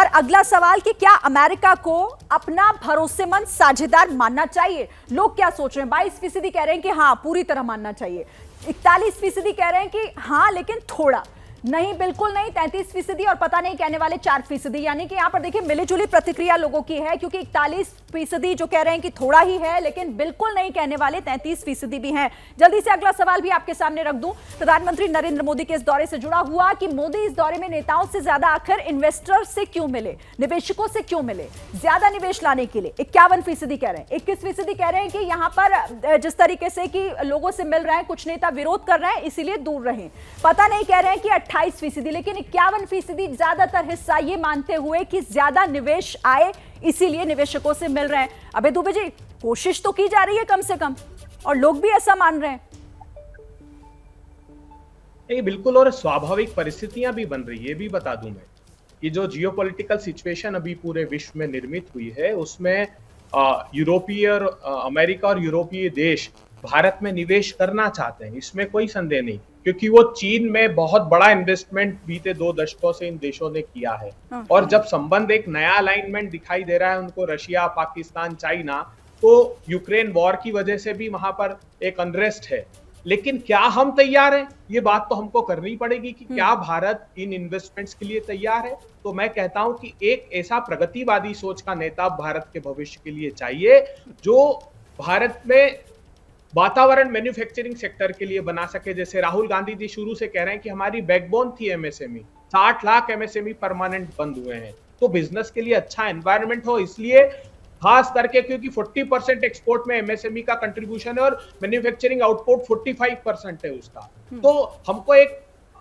और अगला सवाल कि क्या अमेरिका को अपना भरोसेमंद साझेदार मानना चाहिए? लोग क्या सोच रहे हैं? 22% कह रहे हैं कि हाँ पूरी तरह मानना चाहिए, 41% कह रहे हैं कि हाँ लेकिन थोड़ा नहीं, बिल्कुल नहीं 33% और पता नहीं कहने वाले 4%। यानी कि यहां पर देखिए मिलीजुली प्रतिक्रिया लोगों की है, क्योंकि 41% जो कह रहे हैं कि थोड़ा ही है, लेकिन बिल्कुल नहीं कहने वाले 33% भी हैं। जल्दी से अगला सवाल भी आपके सामने रख दूं, प्रधानमंत्री नरेंद्र मोदी के इस दौरे से जुड़ा हुआ कि मोदी इस दौरे में नेताओं से ज्यादा आखिर इन्वेस्टर से क्यों मिले, निवेशकों से क्यों मिले, ज्यादा निवेश लाने के लिए 51% कह रहे हैं, 21% कह रहे हैं कि यहां पर जिस तरीके से कि लोगों से मिल रहे हैं, कुछ नेता विरोध कर रहे हैं इसीलिए दूर रहे, पता नहीं कह रहे हैं कि 28%, लेकिन 51% ज्यादातर हिस्सा ये मानते हुए कि ज्यादा निवेश आए इसीलिए निवेशकों से मिल रहे हैं। अबे दुबे जी, कोशिश तो की जा रही है कम से कम, और लोग भी ऐसा मान रहे हैं। ये बिल्कुल, और स्वाभाविक परिस्थितियां भी बन रही है। ये भी बता दूं मैं कि जो जियोपॉलिटिकल सिचुएशन अभी पूरे विश्व में निर्मित हुई है, उसमें यूरोपीय और अमेरिका और यूरोपीय देश भारत में निवेश करना चाहते हैं, इसमें कोई संदेह नहीं, क्योंकि वो चीन में बहुत बड़ा इन्वेस्टमेंट बीते 2 दशकों से इन देशों ने किया है। और जब संबंध एक नया अलाइनमेंट दिखाई दे रहा है उनको, रशिया, पाकिस्तान, चाइना, तो यूक्रेन वॉर की वजह से भी वहां पर एक अनरेस्ट है। लेकिन क्या हम तैयार हैं? ये बात तो हमको करनी पड़ेगी कि क्या भारत इन इन्वेस्टमेंट्स के लिए तैयार है। तो मैं कहता हूं कि एक ऐसा प्रगतिवादी सोच का नेता भारत के भविष्य के लिए चाहिए, जो भारत में वातावरण मैन्युफैक्चरिंग सेक्टर के लिए बना सके। जैसे राहुल गांधी जी शुरू से कह रहे हैं कि हमारी बैकबोन थी एमएसएमई, 60 लाख एमएसएमई परमानेंट बंद हुए हैं, तो बिजनेस के लिए अच्छा एनवायरनमेंट हो। इसलिए खास करके क्योंकि 40% एक्सपोर्ट में एमएसएमई का कंट्रीब्यूशन है और मैन्युफैक्चरिंग आउटपुट 45% है उसका, तो हमको एक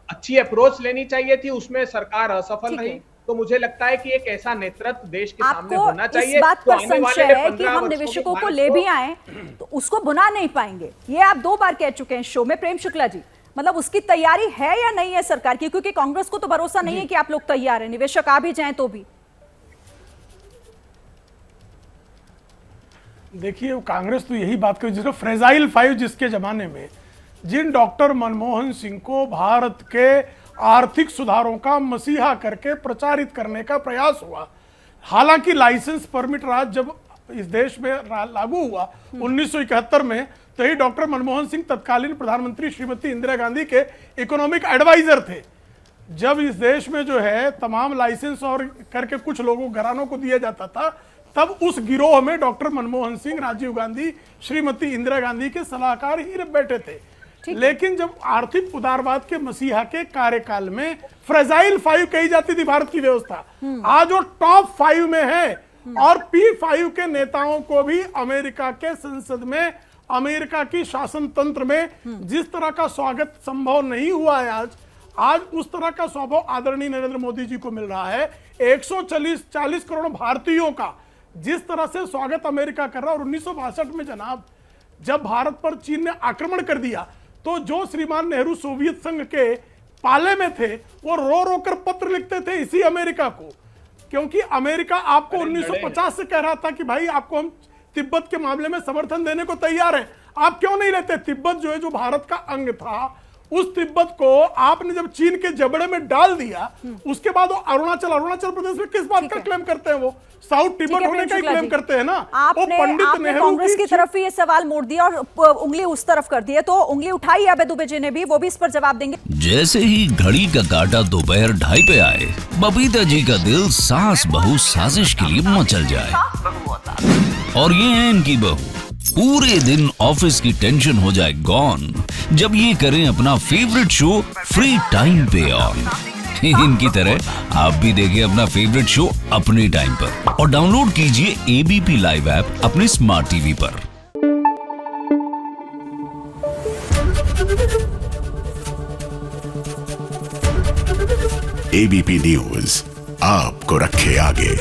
अच्छी अप्रोच लेनी चाहिए थी, उसमें सरकार असफल रही। तो मुझे लगता है कि एक ऐसा नेतृत्व देश के सामने होना चाहिए। इस बात पर संशय है कि हम निवेशकों को ले भी आए तो उसको बुना नहीं पाएंगे, ये आप 2 बार कह चुके हैं शो में। प्रेम शुक्ला जी, मतलब उसकी तैयारी है या नहीं है सरकार की? क्योंकि कांग्रेस को तो भरोसा नहीं है कि आप लोग तैयार हैं, निवेशक आ भी जाएं तो भी। देखिए, कांग्रेस तो यही बात करी, जिसको फ्रेजाइल 5 जिसके जमाने में जिन डॉक्टर मनमोहन सिंह को भारत के आर्थिक सुधारों का मसीहा करके प्रचारित करने का प्रयास हुआ। हालांकि लाइसेंस परमिट राज जब इस देश में लागू हुआ 1971 में, तो ही डॉक्टर मनमोहन सिंह तत्कालीन प्रधानमंत्री श्रीमती इंदिरा गांधी के इकोनॉमिक एडवाइजर थे। जब इस देश में जो है तमाम लाइसेंस और करके कुछ लोगों घरानों को दिया जाता था, तब उस गिरोह में डॉक्टर मनमोहन सिंह, राजीव गांधी, श्रीमती इंदिरा गांधी के सलाहकार ही बैठे थे। लेकिन जब आर्थिक उदारवाद के मसीहा के कार्यकाल में फ्रेजाइल 5 कही जाती थी भारत की व्यवस्था, आज वो टॉप 5 में है। और P5 के नेताओं को भी अमेरिका के संसद में, अमेरिका की शासन तंत्र में जिस तरह का स्वागत संभव नहीं हुआ है आज उस तरह का स्वभाव आदरणीय नरेंद्र मोदी जी को मिल रहा है। 140 करोड़ भारतीयों का जिस तरह से स्वागत अमेरिका कर रहा है। और 1962 में जनाब, जब भारत पर चीन ने आक्रमण कर दिया, तो जो श्रीमान नेहरू सोवियत संघ के पाले में थे, वो रो रो कर पत्र लिखते थे इसी अमेरिका को, क्योंकि अमेरिका आपको 1950 से कह रहा था कि भाई आपको हम तिब्बत के मामले में समर्थन देने को तैयार हैं, आप क्यों नहीं लेते। तिब्बत जो है, जो भारत का अंग था, उस तिब्बत को आपने जब चीन के जबड़े में डाल दिया, उसके बाद वो अरुणाचल प्रदेश में किस बात का क्लेम करते हैं? वो साउथ तिब्बत होने का ही क्लेम करते हैं ना। वो पंडित नेहरू कांग्रेस की तरफ ही ये सवाल मोड़ दिया और उंगली उस तरफ कर दी है, तो उंगली उठाई अभय दुबे जी ने भी, वो भी इस पर जवाब देंगे। जैसे ही घड़ी का काटा दोपहर 2:30 पे आए, बबीता जी का दिल सास बहू साजिश के लिए मचल जाए। और ये है इनकी बहू, पूरे दिन ऑफिस की टेंशन हो जाए गॉन जब ये करें अपना फेवरेट शो फ्री टाइम पे ऑन। इनकी तरह आप भी देखिए अपना फेवरेट शो अपने टाइम पर और डाउनलोड कीजिए एबीपी लाइव ऐप अपने स्मार्ट टीवी पर। एबीपी न्यूज आपको रखे आगे।